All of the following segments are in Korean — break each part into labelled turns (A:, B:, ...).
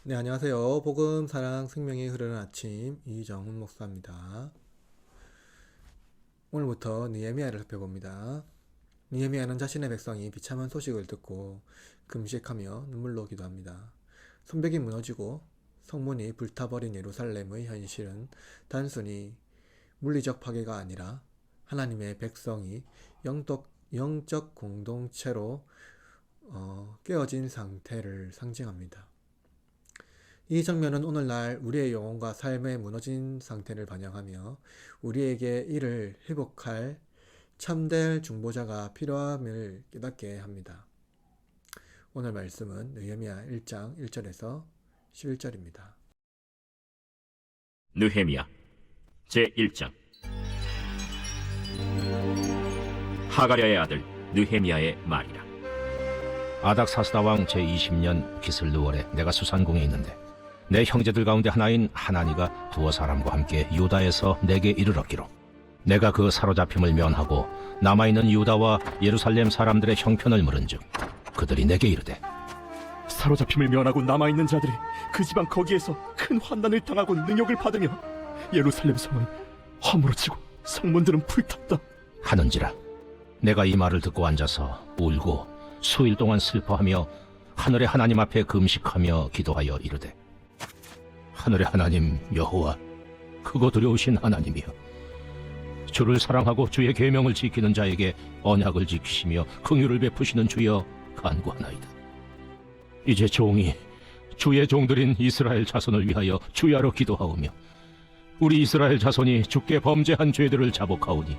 A: 네, 안녕하세요. 복음, 사랑, 생명이 흐르는 아침 이정훈 목사입니다. 오늘부터 느헤미야를 살펴봅니다. 느헤미야는 자신의 백성이 비참한 소식을 듣고 금식하며 눈물로 기도합니다. 성벽이 무너지고 성문이 불타버린 예루살렘의 현실은 단순히 물리적 파괴가 아니라 하나님의 백성이 영적 공동체로 깨어진 상태를 상징합니다. 이 장면은 오늘날 우리의 영혼과 삶의 무너진 상태를 반영하며 우리에게 이를 회복할 참될 중보자가 필요함을 깨닫게 합니다. 오늘 말씀은 느헤미야 1장 1절에서 11절입니다.
B: 느헤미야 제1장. 하가랴의 아들 느헤미야의 말이라.
C: 아닥사스다 왕 제20년 기슬르월에 내가 수산궁에 있는데 내 형제들 가운데 하나인 하나니가 두어 사람과 함께 유다에서 내게 이르렀기로 내가 그 사로잡힘을 면하고 남아있는 유다와 예루살렘 사람들의 형편을 물은즉 그들이 내게 이르되
D: 사로잡힘을 면하고 남아있는 자들이 그 지방 거기에서 큰 환난을 당하고 능욕을 받으며 예루살렘 성은 허물어지고 성문들은 불탔다
C: 하는지라. 내가 이 말을 듣고 앉아서 울고 수일 동안 슬퍼하며 하늘의 하나님 앞에 금식하며 기도하여 이르되 하늘의 하나님 여호와, 크고 두려우신 하나님이여, 주를 사랑하고 주의 계명을 지키는 자에게 언약을 지키시며 긍휼을 베푸시는 주여 간구하나이다. 이제 종이 주의 종들인 이스라엘 자손을 위하여 주야로 기도하오며 우리 이스라엘 자손이 주께 범죄한 죄들을 자복하오니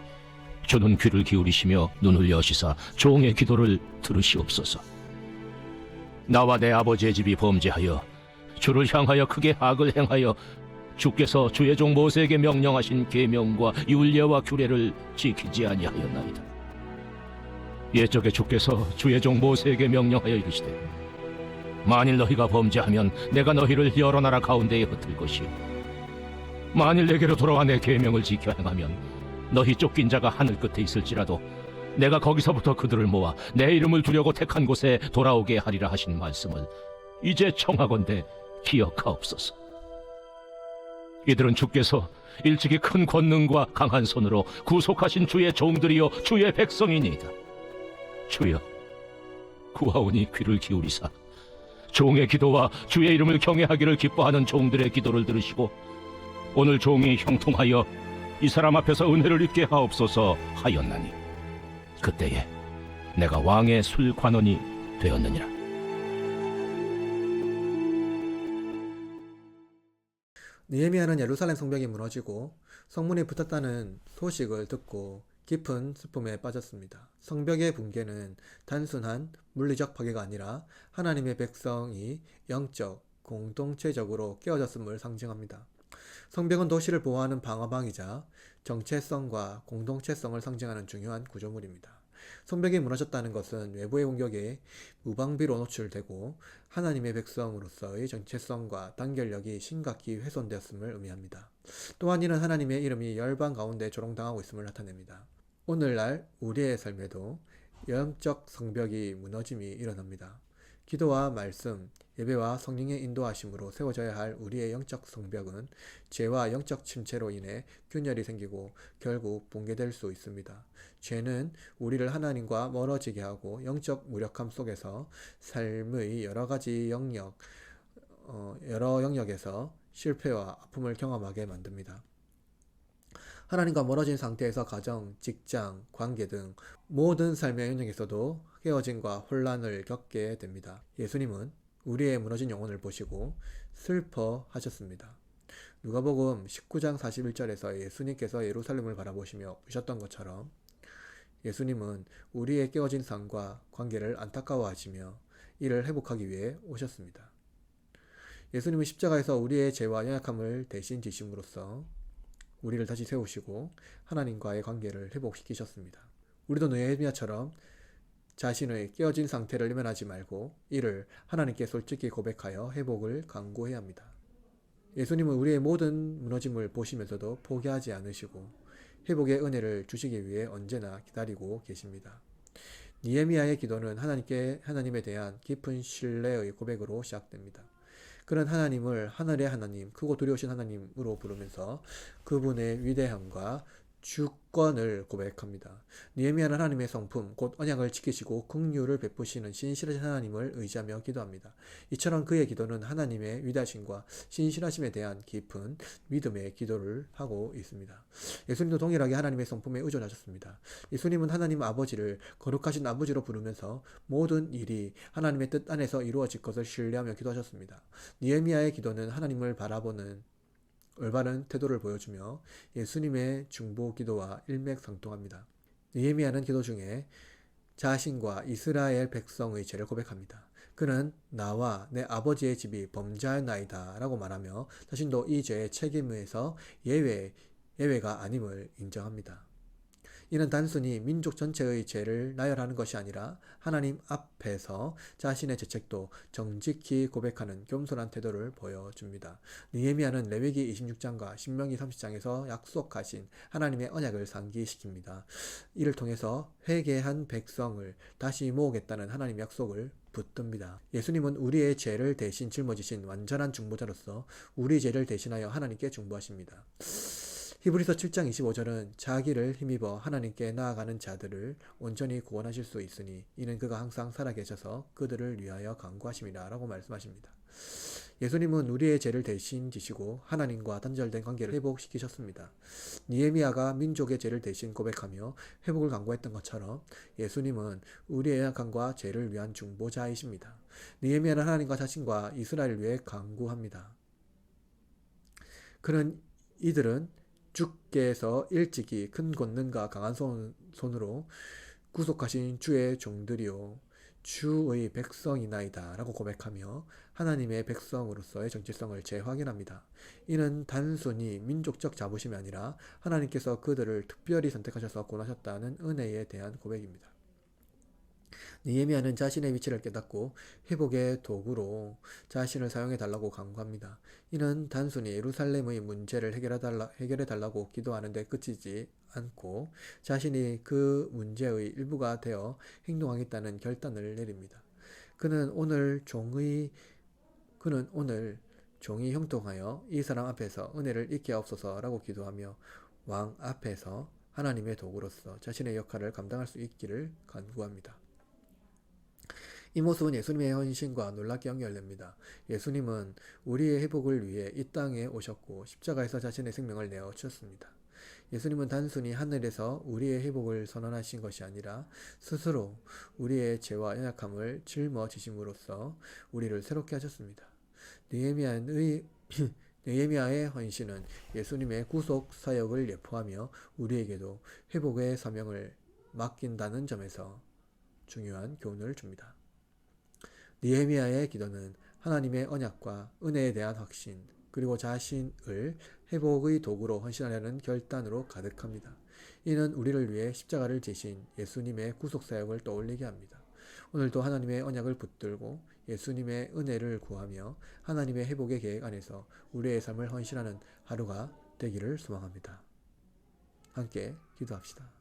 C: 주는 귀를 기울이시며 눈을 여시사 종의 기도를 들으시옵소서. 나와 내 아버지의 집이 범죄하여 주를 향하여 크게 악을 행하여 주께서 주의 종 모세에게 명령하신 계명과 율례와 규례를 지키지 아니하였나이다. 옛적에 주께서 주의 종 모세에게 명령하여 이르시되 만일 너희가 범죄하면 내가 너희를 여러 나라 가운데에 흩을 것이요 만일 내게로 돌아와 내 계명을 지켜 행하면 너희 쫓긴 자가 하늘 끝에 있을지라도 내가 거기서부터 그들을 모아 내 이름을 두려고 택한 곳에 돌아오게 하리라 하신 말씀을 이제 청하건대 기억하옵소서. 이들은 주께서 일찍이 큰 권능과 강한 손으로 구속하신 주의 종들이요 주의 백성이니이다. 주여, 구하오니 귀를 기울이사 종의 기도와 주의 이름을 경외하기를 기뻐하는 종들의 기도를 들으시고 오늘 종이 형통하여 이 사람 앞에서 은혜를 입게 하옵소서 하였나니 그때에 내가 왕의 술관원이 되었느니라.
A: 느헤미야는 예루살렘 성벽이 무너지고 성문이 붙었다는 소식을 듣고 깊은 슬픔에 빠졌습니다. 성벽의 붕괴는 단순한 물리적 파괴가 아니라 하나님의 백성이 영적, 공동체적으로 깨어졌음을 상징합니다. 성벽은 도시를 보호하는 방어망이자 정체성과 공동체성을 상징하는 중요한 구조물입니다. 성벽이 무너졌다는 것은 외부의 공격에 무방비로 노출되고 하나님의 백성으로서의 정체성과 단결력이 심각히 훼손되었음을 의미합니다. 또한 이는 하나님의 이름이 열방 가운데 조롱당하고 있음을 나타냅니다. 오늘날 우리의 삶에도 영적 성벽이 무너짐이 일어납니다. 기도와 말씀, 예배와 성령의 인도하심으로 세워져야 할 우리의 영적 성벽은 죄와 영적 침체로 인해 균열이 생기고 결국 붕괴될 수 있습니다. 죄는 우리를 하나님과 멀어지게 하고 영적 무력함 속에서 삶의 여러 영역에서 실패와 아픔을 경험하게 만듭니다. 하나님과 멀어진 상태에서 가정, 직장, 관계 등 모든 삶의 영역에서도 깨어짐과 혼란을 겪게 됩니다. 예수님은 우리의 무너진 영혼을 보시고 슬퍼하셨습니다. 누가복음 19장 41절에서 예수님께서 예루살렘을 바라보시며 우셨던 것처럼 예수님은 우리의 깨어진 삶과 관계를 안타까워하시며 이를 회복하기 위해 오셨습니다. 예수님은 십자가에서 우리의 죄와 연약함을 대신 지심으로써 우리를 다시 세우시고 하나님과의 관계를 회복시키셨습니다. 우리도 느헤미야처럼 자신의 깨어진 상태를 외면하지 말고 이를 하나님께 솔직히 고백하여 회복을 강구해야 합니다. 예수님은 우리의 모든 무너짐을 보시면서도 포기하지 않으시고 회복의 은혜를 주시기 위해 언제나 기다리고 계십니다. 느헤미야의 기도는 하나님에 대한 깊은 신뢰의 고백으로 시작됩니다. 그런 하나님을 하늘의 하나님, 크고 두려우신 하나님으로 부르면서 그분의 위대함과 주권을 고백합니다. 느헤미야는 하나님의 성품, 곧 언약을 지키시고 긍휼을 베푸시는 신실하신 하나님을 의지하며 기도합니다. 이처럼 그의 기도는 하나님의 위대하심과 신실하심에 대한 깊은 믿음의 기도를 하고 있습니다. 예수님도 동일하게 하나님의 성품에 의존하셨습니다. 예수님은 하나님 아버지를 거룩하신 아버지로 부르면서 모든 일이 하나님의 뜻 안에서 이루어질 것을 신뢰하며 기도하셨습니다. 느헤미야의 기도는 하나님을 바라보는 올바른 태도를 보여주며 예수님의 중보 기도와 일맥상통합니다. 느헤미야는 기도 중에 자신과 이스라엘 백성의 죄를 고백합니다. 그는 나와 내 아버지의 집이 범죄하였나이다 라고 말하며 자신도 이 죄의 책임에서 예외가 아님을 인정합니다. 이는 단순히 민족 전체의 죄를 나열하는 것이 아니라 하나님 앞에서 자신의 죄책도 정직히 고백하는 겸손한 태도를 보여줍니다. 느헤미야는 레위기 26장과 신명기 30장에서 약속하신 하나님의 언약을 상기시킵니다. 이를 통해서 회개한 백성을 다시 모으겠다는 하나님의 약속을 붙듭니다. 예수님은 우리의 죄를 대신 짊어지신 완전한 중보자로서 우리 죄를 대신하여 하나님께 중보하십니다. 히브리서 7장 25절은 자기를 힘입어 하나님께 나아가는 자들을 온전히 구원하실 수 있으니 이는 그가 항상 살아계셔서 그들을 위하여 간구하심이라 라고 말씀하십니다. 예수님은 우리의 죄를 대신 지시고 하나님과 단절된 관계를 회복시키셨습니다. 느헤미야가 민족의 죄를 대신 고백하며 회복을 간구했던 것처럼 예수님은 우리의 약함과 죄를 위한 중보자이십니다. 느헤미야는 하나님과 자신과 이스라엘을 위해 간구합니다. 이들은 주께서 일찍이 큰 권능과 강한 손으로 구속하신 주의 종들이요 주의 백성이나이다 라고 고백하며 하나님의 백성으로서의 정체성을 재확인합니다. 이는 단순히 민족적 자부심이 아니라 하나님께서 그들을 특별히 선택하셔서 구원하셨다는 은혜에 대한 고백입니다. 느헤미야는 자신의 위치를 깨닫고 회복의 도구로 자신을 사용해 달라고 간구합니다. 이는 단순히 예루살렘의 문제를 해결해 달라고 기도하는 데 그치지 않고 자신이 그 문제의 일부가 되어 행동하겠다는 결단을 내립니다. 그는 오늘 종이 형통하여 이 사람 앞에서 은혜를 잊게 하옵소서라고 기도하며 왕 앞에서 하나님의 도구로서 자신의 역할을 감당할 수 있기를 간구합니다. 이 모습은 예수님의 헌신과 놀랍게 연결됩니다. 예수님은 우리의 회복을 위해 이 땅에 오셨고 십자가에서 자신의 생명을 내어 주셨습니다. 예수님은 단순히 하늘에서 우리의 회복을 선언하신 것이 아니라 스스로 우리의 죄와 연약함을 짊어지심으로써 우리를 새롭게 하셨습니다. 느헤미야의 헌신은 예수님의 구속 사역을 예포하며 우리에게도 회복의 사명을 맡긴다는 점에서 중요한 교훈을 줍니다. 느헤미야의 기도는 하나님의 언약과 은혜에 대한 확신, 그리고 자신을 회복의 도구로 헌신하려는 결단으로 가득합니다. 이는 우리를 위해 십자가를 지신 예수님의 구속사역을 떠올리게 합니다. 오늘도 하나님의 언약을 붙들고 예수님의 은혜를 구하며 하나님의 회복의 계획 안에서 우리의 삶을 헌신하는 하루가 되기를 소망합니다. 함께 기도합시다.